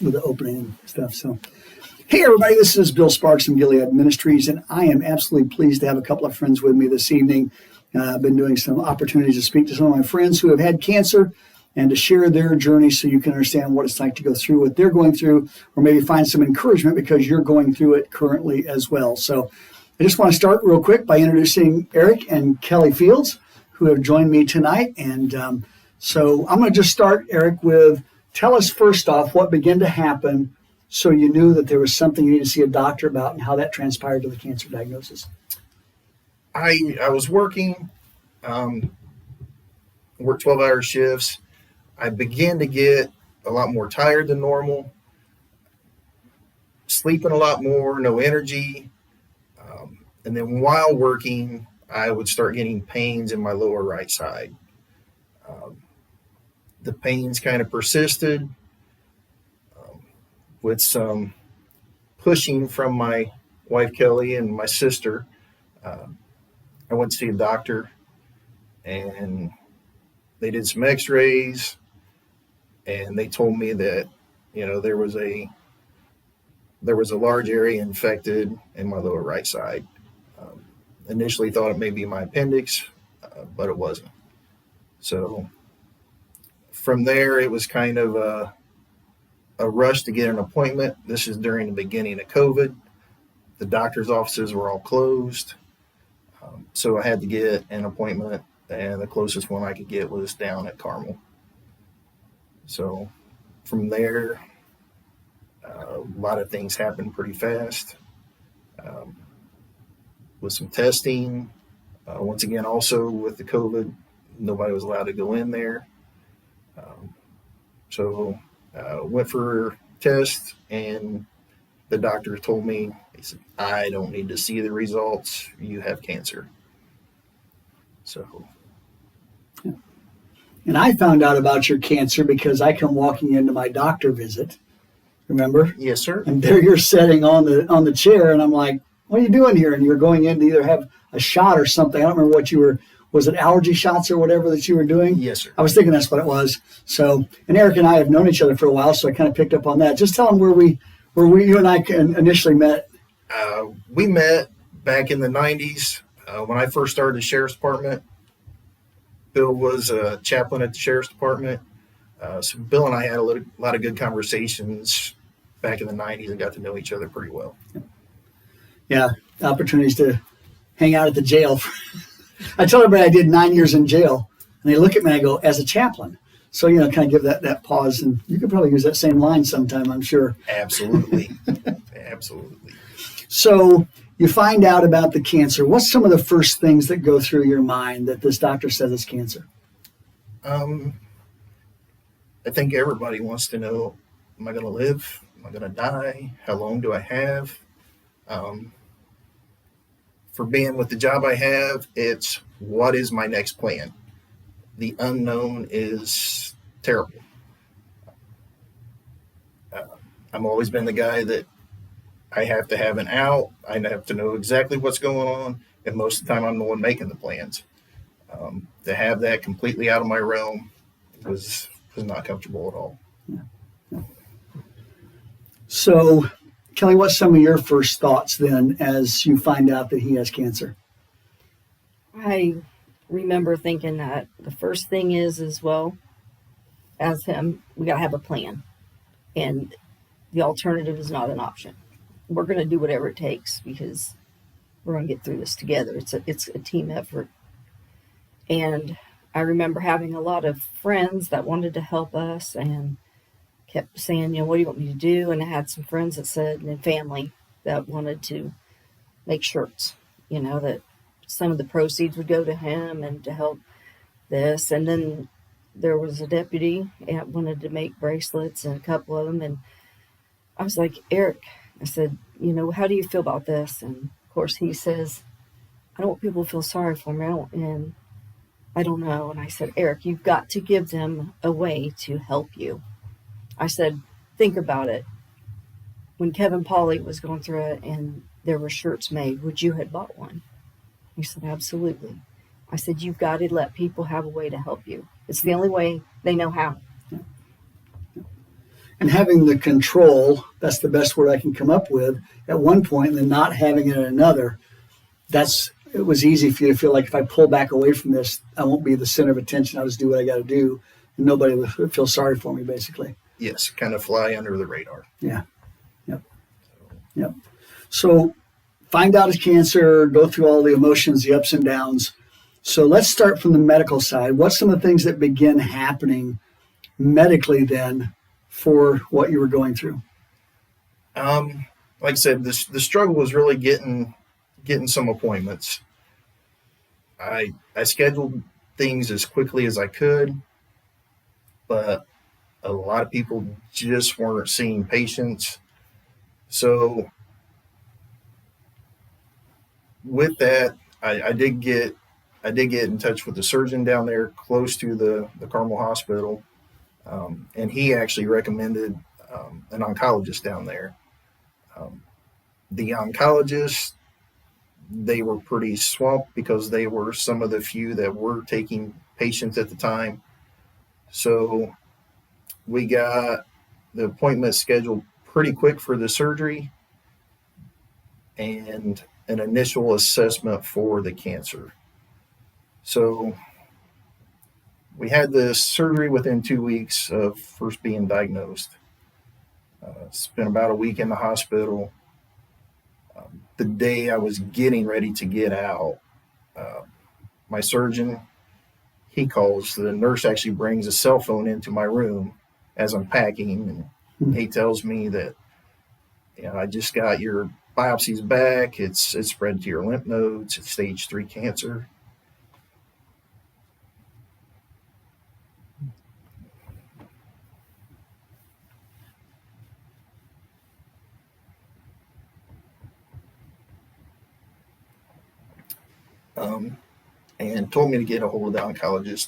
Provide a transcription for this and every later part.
with the opening and stuff. So, hey everybody, this is Bill Sparks from Gilead Ministries, and I am absolutely pleased to have a couple of friends with me this evening. I've been doing some opportunities to speak to some of my friends who have had cancer and to share their journey so you can understand what it's like to go through what they're going through, or maybe find some encouragement because you're going through it currently as well. So I just want to start real quick by introducing Eric and Kellie Fields, who have joined me tonight. And so I'm going to just start, Eric, with tell us first off what began to happen so you knew that there was something you needed to see a doctor about and how that transpired to the cancer diagnosis. I was working, worked 12-hour shifts. I began to get a lot more tired than normal, sleeping a lot more, no energy. And then while working, I would start getting pains in my lower right side. The pains kind of persisted with some pushing from my wife, Kellie, and my sister. I went to see a doctor, and they did some x-rays, and they told me that, there was a large area infected in my lower right side. Initially thought it may be my appendix, but it wasn't. So from there, it was kind of a rush to get an appointment. This is during the beginning of COVID. The doctor's offices were all closed. So I had to get an appointment, and the closest one I could get was down at Carmel. So from there, a lot of things happened pretty fast. With some testing, once again, also with the COVID, nobody was allowed to go in there. So went for tests, and the doctor told me, he said, I don't need to see the results. You have cancer. So. And I found out about your cancer because I come walking into my doctor visit. Remember? Yes, sir. And there you're sitting on the chair, and I'm like, what are you doing here? And you're going in to either have a shot or something. I don't remember what you were. Was it allergy shots or whatever that you were doing? Yes, sir. I was thinking that's what it was. So, and Eric and I have known each other for a while, so I kind of picked up on that. Just tell them where you and I initially met. We met back in the 90s when I first started the sheriff's department. Bill was a chaplain at the sheriff's department. So Bill and I had a lot of good conversations back in the 90s and got to know each other pretty well. Yeah, opportunities to hang out at the jail. I tell everybody I did 9 years in jail, and they look at me and I go, as a chaplain. So, kind of give that pause, and you could probably use that same line sometime, I'm sure. Absolutely. Absolutely. So you find out about the cancer. What's some of the first things that go through your mind that this doctor says is cancer? I think everybody wants to know, am I going to live? Am I going to die? How long do I have? For being with the job I have, it's what is my next plan? The unknown is terrible. I've always been the guy that I have to have an out. I have to know exactly what's going on. And most of the time I'm the one making the plans. To have that completely out of my realm was not comfortable at all. Yeah. So, Kellie, what's some of your first thoughts then as you find out that he has cancer? I remember thinking that the first thing is well, as him, we got to have a plan. And the alternative is not an option. We're going to do whatever it takes because we're going to get through this together. It's a team effort. And I remember having a lot of friends that wanted to help us and kept saying, what do you want me to do? And I had some friends that said, and family that wanted to make shirts, that some of the proceeds would go to him and to help this. And then there was a deputy that wanted to make bracelets and a couple of them. And I was like, Eric, I said, how do you feel about this? And of course he says, I don't want people to feel sorry for me. I don't know. And I said, Eric, you've got to give them a way to help you. I said, think about it. When Kevin Pauley was going through it and there were shirts made, would you have bought one? He said, absolutely. I said, you've got to let people have a way to help you. It's the only way they know how. and having the control, that's the best word I can come up with, at one point, and then not having it at another, it was easy for you to feel like if I pull back away from this, I won't be the center of attention. I'll just do what I got to do, and nobody would feel sorry for me, basically. Yes, kind of fly under the radar. Yeah. Yep. So find out it's cancer, go through all the emotions, the ups and downs. So let's start from the medical side. What's some of the things that begin happening medically then for what you were going through? Like I said, the struggle was really getting some appointments. I scheduled things as quickly as I could, but a lot of people just weren't seeing patients. So with that, I did get in touch with the surgeon down there close to the Carmel Hospital, and he actually recommended an oncologist down there. The oncologists, they were pretty swamped because they were some of the few that were taking patients at the time. So we got the appointment scheduled pretty quick for the surgery and an initial assessment for the cancer. So we had the surgery within 2 weeks of first being diagnosed. Spent about a week in the hospital. The day I was getting ready to get out, my surgeon, he calls. The nurse actually brings a cell phone into my room as I'm packing, and he tells me that, I just got your biopsies back. It's spread to your lymph nodes. It's stage 3 cancer. And told me to get a hold of the oncologist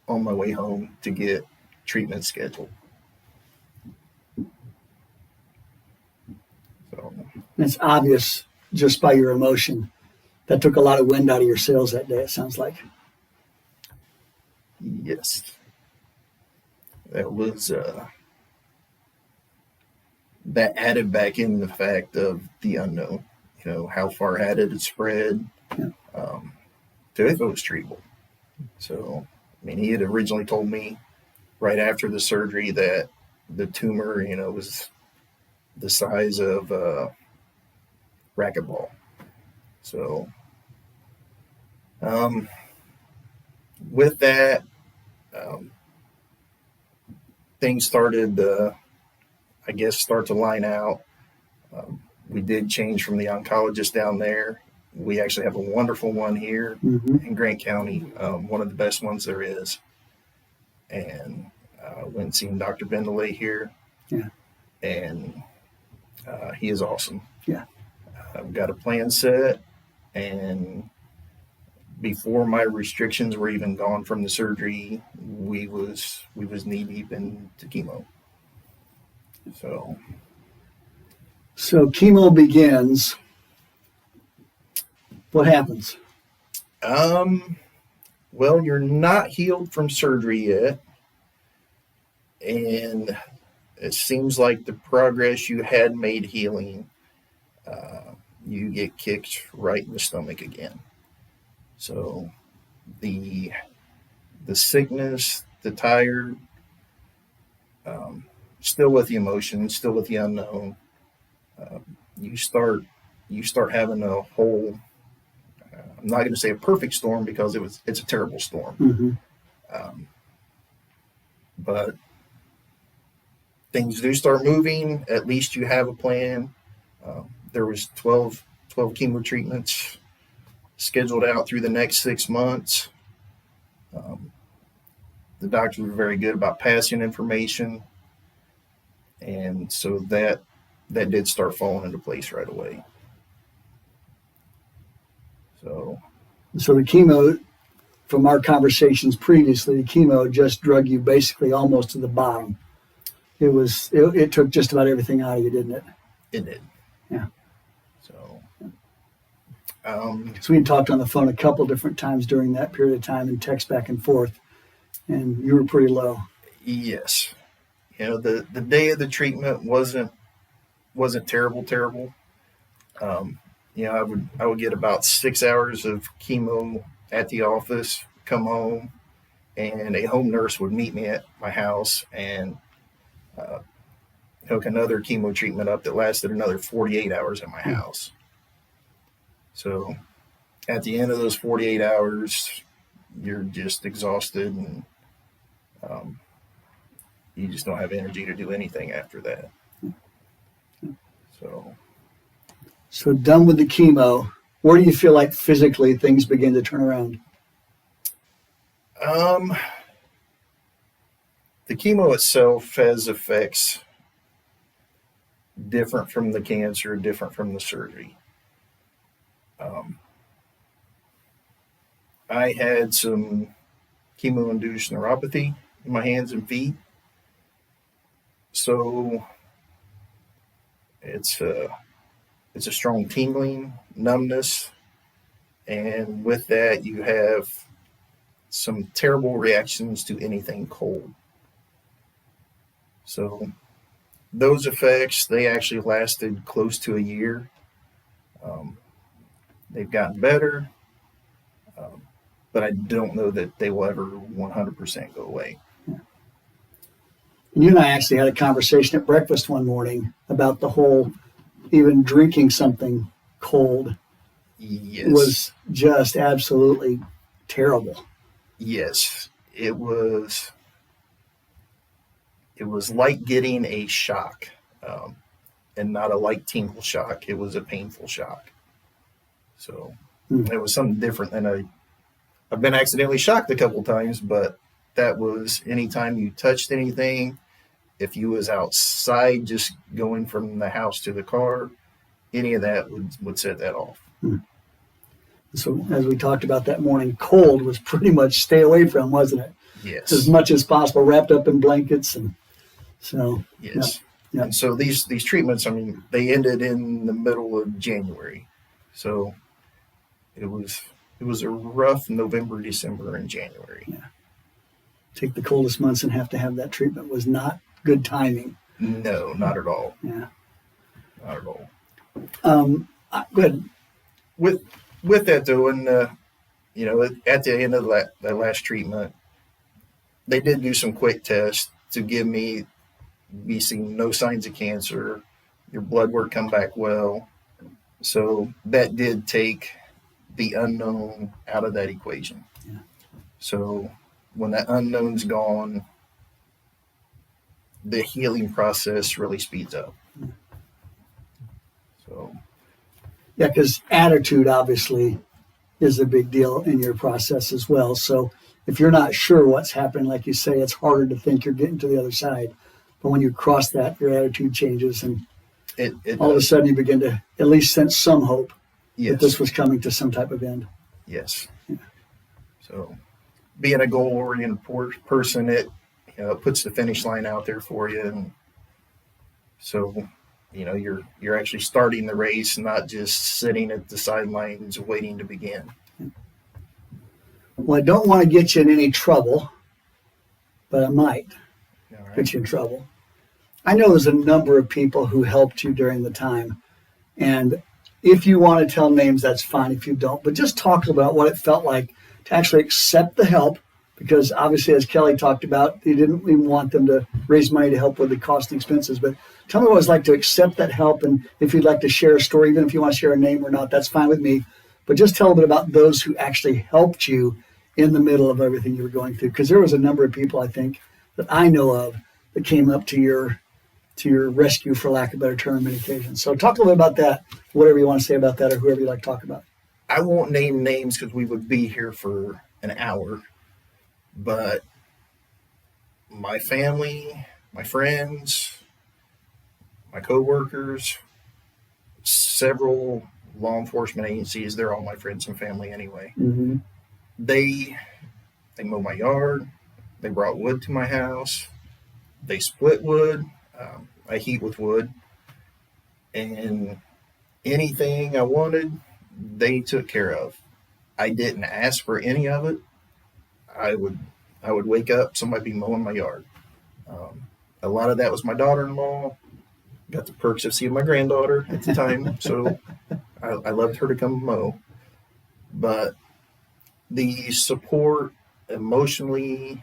on my way home to get treatment scheduled. So It's obvious just by your emotion. That took a lot of wind out of your sails that day, it sounds like. yes, that was that added back in the fact of the unknown. How far had it spread? Yeah. To if it was treatable. So, he had originally told me right after the surgery that the tumor, was the size of a racquetball. So, with that, things started to, start to line out. We did change from the oncologist down there. We actually have a wonderful one here in Grant County, one of the best ones there is. And went and seen Dr. Bendelay here. Yeah. And he is awesome. Yeah. I've got a plan set, and before my restrictions were even gone from the surgery, we was knee deep into chemo. So chemo begins. What happens? Well, you're not healed from surgery yet, and it seems like the progress you had made healing, you get kicked right in the stomach again. So the sickness, the tired, still with the emotions, still with the unknown, you start having a whole, I'm not going to say a perfect storm because it's a terrible storm. But things do start moving. At least you have a plan. There was 12 chemo treatments scheduled out through the next 6 months. The doctors were very good about passing information. And so that did start falling into place right away. So the chemo, from our conversations previously, the chemo just drug you basically almost to the bottom. It took just about everything out of you, didn't it? It did. Yeah. So we had talked on the phone a couple different times during that period of time and text back and forth, and you were pretty low. Yes. The day of the treatment wasn't terrible. I would get about 6 hours of chemo at the office, come home, and a home nurse would meet me at my house and hook another chemo treatment up that lasted another 48 hours at my house. So at the end of those 48 hours, you're just exhausted, and you just don't have energy to do anything after that. So done with the chemo, where do you feel like physically things begin to turn around? The chemo itself has effects different from the cancer, different from the surgery. I had some chemo-induced neuropathy in my hands and feet. So it's a strong tingling, numbness, and with that you have some terrible reactions to anything cold. So those effects, they actually lasted close to a year. They've gotten better, but I don't know that they will ever 100% go away. You and I actually had a conversation at breakfast one morning about the whole, even drinking something cold was just absolutely terrible. Yes, it was like getting a shock, and not a light tingle shock. It was a painful shock. So it was something different than I've been accidentally shocked a couple times, but that was anytime you touched anything. If you was outside just going from the house to the car, any of that would set that off. So as we talked about that morning, cold was pretty much stay away from, wasn't it? Yes. As much as possible, wrapped up in blankets. And so, yes. Yeah. And so these treatments, they ended in the middle of January. So it was a rough November, December, and January. Yeah. Take the coldest months and have to have that treatment was not good timing. No, not at all. Yeah. Not at all. Go ahead. With that though, and at the end of that last treatment, they did do some quick tests to give me seeing no signs of cancer. Your blood work come back well, so that did take the unknown out of that equation. Yeah. So when that unknown's gone, the healing process really speeds up. So. Yeah, because attitude obviously is a big deal in your process as well. So if you're not sure what's happening, like you say, it's harder to think you're getting to the other side. But when you cross that, your attitude changes, and it all of a sudden you begin to at least sense some hope yes. that this was coming to some type of end. Yes. Yeah. So being a goal-oriented person, it puts the finish line out there for you, and so you're actually starting the race, not just sitting at the sidelines waiting to begin. Well, I don't want to get you in any trouble, but I might get you in trouble. I know there's a number of people who helped you during the time, and if you want to tell names, that's fine. If you don't, but just talk about what it felt like to actually accept the help, because obviously, as Kellie talked about, you didn't even want them to raise money to help with the cost and expenses. But tell me what it was like to accept that help, and if you'd like to share a story, even if you want to share a name or not, that's fine with me. But just tell a bit about those who actually helped you in the middle of everything you were going through, because there was a number of people, I think, that I know of that came up to your rescue, for lack of a better term, on many occasions. So talk a little bit about that, whatever you want to say about that, or whoever you'd like to talk about. I won't name names because we would be here for an hour, but my family, my friends, my coworkers, several law enforcement agencies, they're all my friends and family anyway. Mm-hmm. They mowed my yard. They brought wood to my house. They split wood. I heat with wood. And anything I wanted, they took care of. I didn't ask for any of it. I would wake up, somebody be mowing my yard. A lot of that was my daughter-in-law. Got the perks of seeing my granddaughter at the time, so I loved her to come mow. But the support emotionally,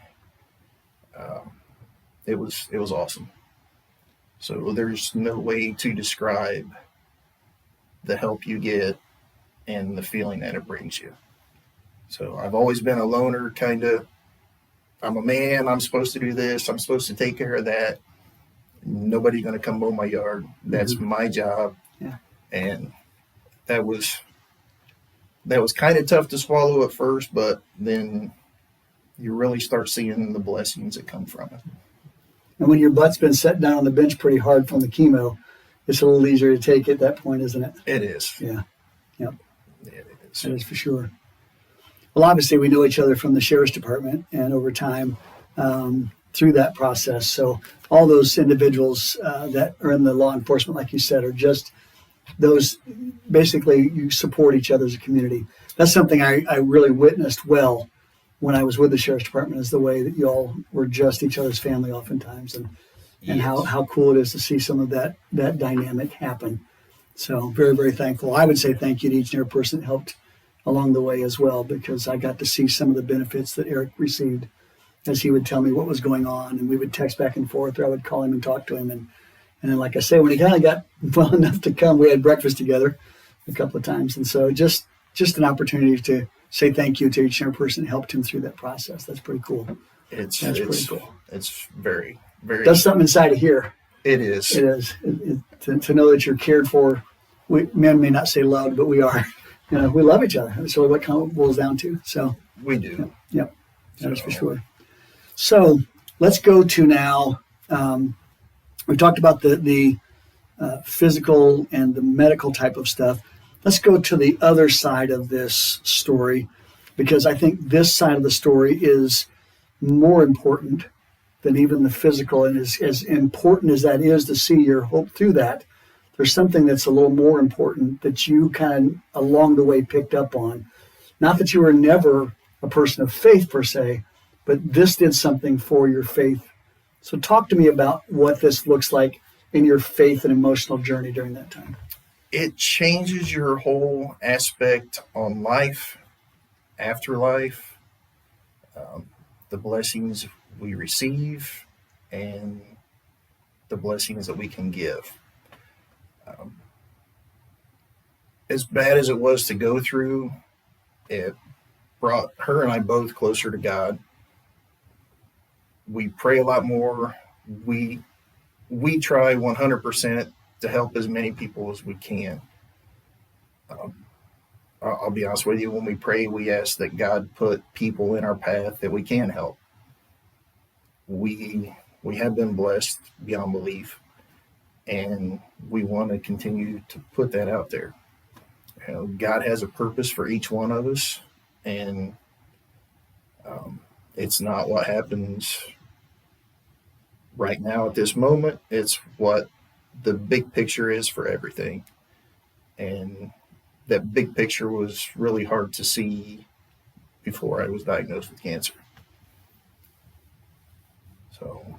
it was awesome. So there's no way to describe the help you get and the feeling that it brings you. So I've always been a loner, kind of. I'm a man. I'm supposed to do this. I'm supposed to take care of that. Nobody's going to come mow my yard. That's my job. Yeah. And that was kind of tough to swallow at first, but then you really start seeing the blessings that come from it. And when your butt's been set down on the bench pretty hard from the chemo, it's a little easier to take at that point, isn't it? It is. Yeah. Yep. It is. That is for sure. Well, obviously, we know each other from the sheriff's department and over time through that process. So all those individuals that are in the law enforcement, like you said, are just those, basically, you support each other as a community. That's something I really witnessed well when I was with the sheriff's department, is the way that you all were just each other's family oftentimes, and Yes. how cool it is to see some of that dynamic happen. So very, very thankful. I would say thank you to each and every person that helped along the way as well, because I got to see some of the benefits that Eric received as he would tell me what was going on, and we would text back and forth, or I would call him and talk to him. And then, like I say, when he kind of got well enough to come, we had breakfast together a couple of times. And so just an opportunity to say thank you to each and every person that helped him through that process. That's pretty cool. It's pretty cool. It's very, very. Does something inside of here. It is. It is. To know that you're cared for. Men may not say loved, but we are. We love each other. That's really what kind of boils down to. So We do. Yep. That is for sure. So let's go to now. We talked about the physical and the medical type of stuff. Let's go to the other side of this story, because I think this side of the story is more important than even the physical. And as important as that is to see your hope through that, there's something that's a little more important that you kind of along the way picked up on. Not that you were never a person of faith per se, but this did something for your faith. So talk to me about what this looks like in your faith and emotional journey during that time. It changes your whole aspect on life, afterlife, the blessings we receive, and the blessings that we can give. As bad as it was to go through, it brought her and I both closer to God. We pray a lot more. We try 100% to help as many people as we can. I'll be honest with you, when we pray, we ask that God put people in our path that we can help. We have been blessed beyond belief, and we want to continue to put that out there. God has a purpose for each one of us, and it's not what happens right now at this moment. It's what the big picture is for everything. And that big picture was really hard to see before I was diagnosed with cancer. So,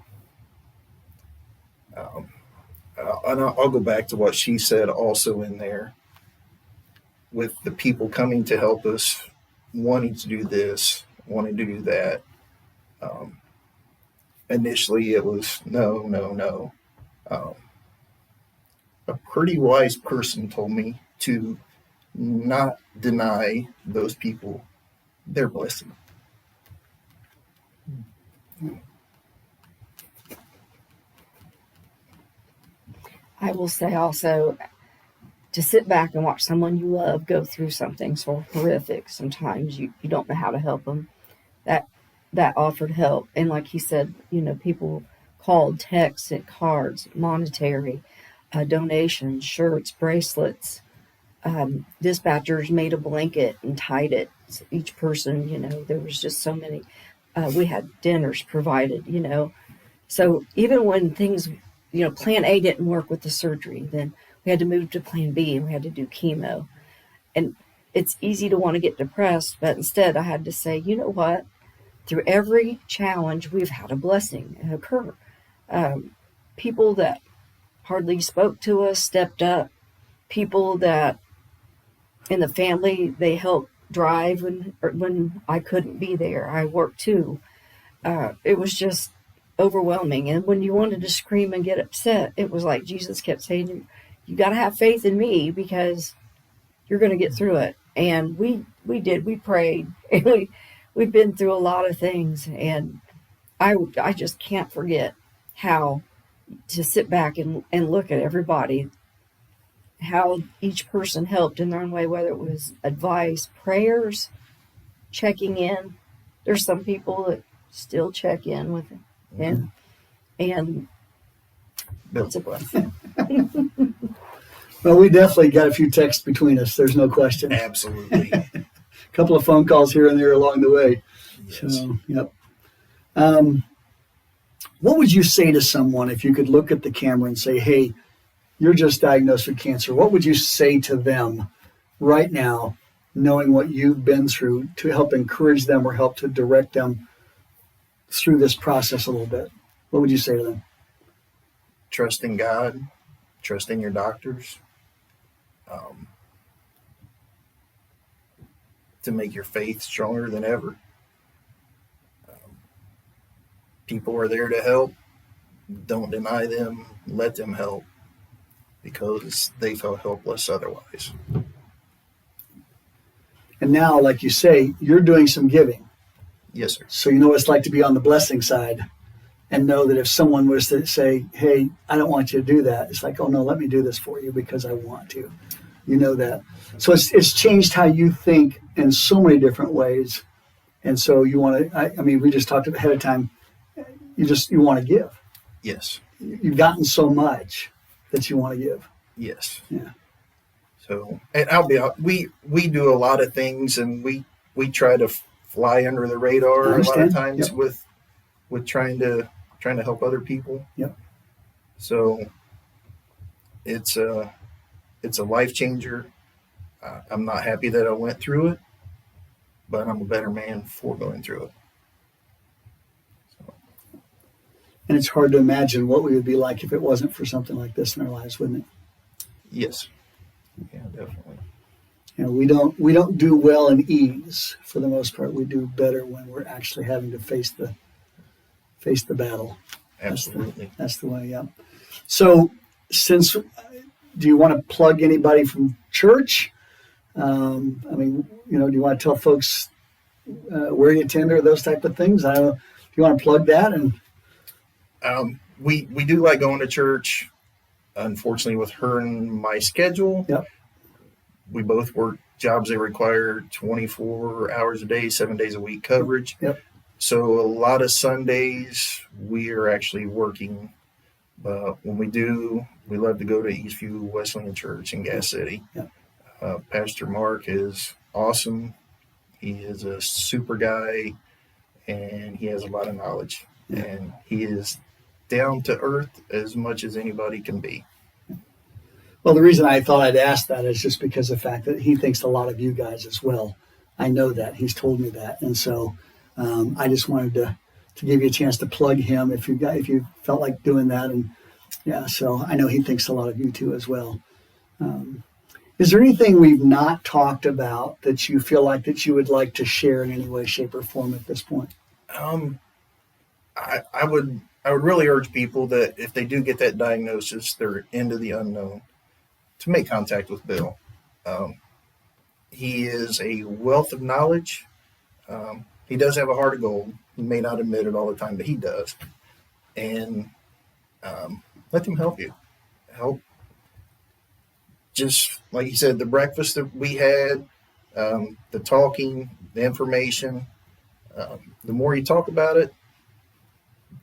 and I'll go back to what she said also in there, with the people coming to help us, wanting to do this, wanting to do that. Initially, it was no. A pretty wise person told me to not deny those people their blessing. I will say also, to sit back and watch someone you love go through something so horrific, sometimes you don't know how to help them. That offered help. And like he said, people called, texts, cards, monetary, donations, shirts, bracelets. Dispatchers made a blanket and tied it. So each person, there was just so many. We had dinners provided, So even when things, plan A didn't work with the surgery, then we had to move to plan B and we had to do chemo. And it's easy to want to get depressed, but instead I had to say, you know what? Through every challenge, we've had a blessing occur. People that hardly spoke to us stepped up. People that in the family, they helped drive when I couldn't be there. I worked too. It was just overwhelming. And when you wanted to scream and get upset, it was like Jesus kept saying, you got to have faith in me because you're going to get through it. And we did. We prayed. And we've been through a lot of things. And I just can't forget how to sit back and look at everybody, how each person helped in their own way, whether it was advice, prayers, checking in. There's some people that still check in with him. And it's a blessing. Well, we definitely got a few texts between us. There's no question. Absolutely. A couple of phone calls here and there along the way. Yes. So, yep. What would you say to someone if you could look at the camera and say, hey, you're just diagnosed with cancer? What would you say to them right now, knowing what you've been through, to help encourage them or help to direct them through this process a little bit? What would you say to them? Trust in God, trust in your doctors, to make your faith stronger than ever. People are there to help. Don't deny them. Let them help because they felt helpless otherwise. And now, like you say, you're doing some giving. Yes, sir. So you know what it's like to be on the blessing side and know that if someone was to say, hey, I don't want you to do that, it's like, oh, no, let me do this for you because I want to. You know that. So it's changed how you think in so many different ways. And so you want to, I mean, we just talked ahead of time, you want to give. Yes. You've gotten so much that you want to give. Yes. Yeah. So, and I'll be out. We do a lot of things, and we try to fly under the radar a lot of times. Yep. with trying to help other people. Yep. So it's a life changer. I'm not happy that I went through it, but I'm a better man for going through it. And it's hard to imagine what we would be like if it wasn't for something like this in our lives, wouldn't it? Yes. Yeah, definitely. You know, we don't do well in ease for the most part. We do better when we're actually having to face the battle. Absolutely. That's the way. Yeah. So, do you want to plug anybody from church? I mean, do you want to tell folks where you attend or those type of things? I don't know. Do you want to plug that? And we do like going to church. Unfortunately, with her and my schedule, yep. We both work jobs that require 24 hours a day, 7 days a week coverage. Yep. So a lot of Sundays we are actually working. But when we do, we love to go to Eastview Wesleyan Church in Gas City. Yep. Pastor Mark is awesome. He is a super guy, and he has a lot of knowledge. Yeah. And he is down to earth as much as anybody can be. Well, the reason I thought I'd ask that is just because of the fact that he thinks a lot of you guys as well. I know that. He's told me that. And so I just wanted to give you a chance to plug him if you felt like doing that. And yeah, so I know he thinks a lot of you too as well. Is there anything we've not talked about that you feel like that you would like to share in any way, shape, or form at this point? I would really urge people that if they do get that diagnosis, they're into the unknown, to make contact with Bill. He is a wealth of knowledge. He does have a heart of gold. He may not admit it all the time, but he does. And let them help you. Help. Just like you said, the breakfast that we had, the talking, the information, the more you talk about it,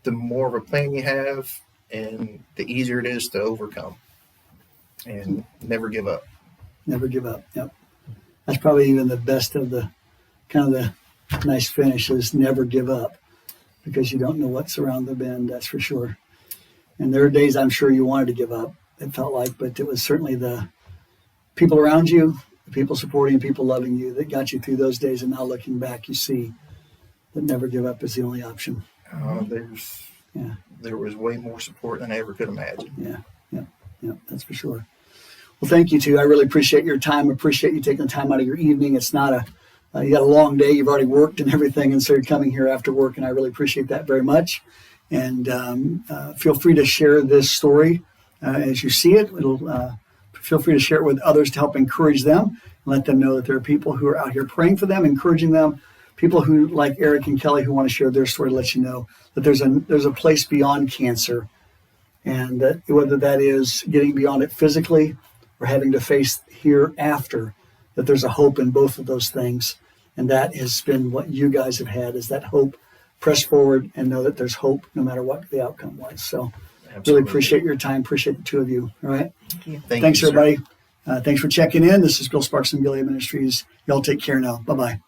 the more of a plan you have, and the easier it is to overcome. And never give up. Never give up. Yep. That's probably even the best of the kind of the nice finish is never give up, because you don't know what's around the bend. That's for sure. And there are days I'm sure you wanted to give up. It felt like, but it was certainly the people around you, the people supporting, people loving you that got you through those days. And now looking back, you see that never give up is the only option. Yeah. there was way more support than I ever could imagine. Yeah, that's for sure. Well, thank you too. I really appreciate your time. Appreciate you taking the time out of your evening. It's not you got a long day. You've already worked and everything, and so you're coming here after work, and I really appreciate that very much. And feel free to share this story as you see it. Feel free to share it with others to help encourage them and let them know that there are people who are out here praying for them, encouraging them. People who, like Eric and Kellie, who want to share their story, to let you know that there's a place beyond cancer, and that whether that is getting beyond it physically or having to face hereafter, that there's a hope in both of those things. And that has been what you guys have had, is that hope. Press forward and know that there's hope no matter what the outcome was. So Absolutely. really appreciate your time. Appreciate the two of you. All right. Thank you. Thanks, Thanks, everybody. Thanks for checking in. This is Bill Sparks and Gilead Ministries. Y'all take care now. Bye-bye.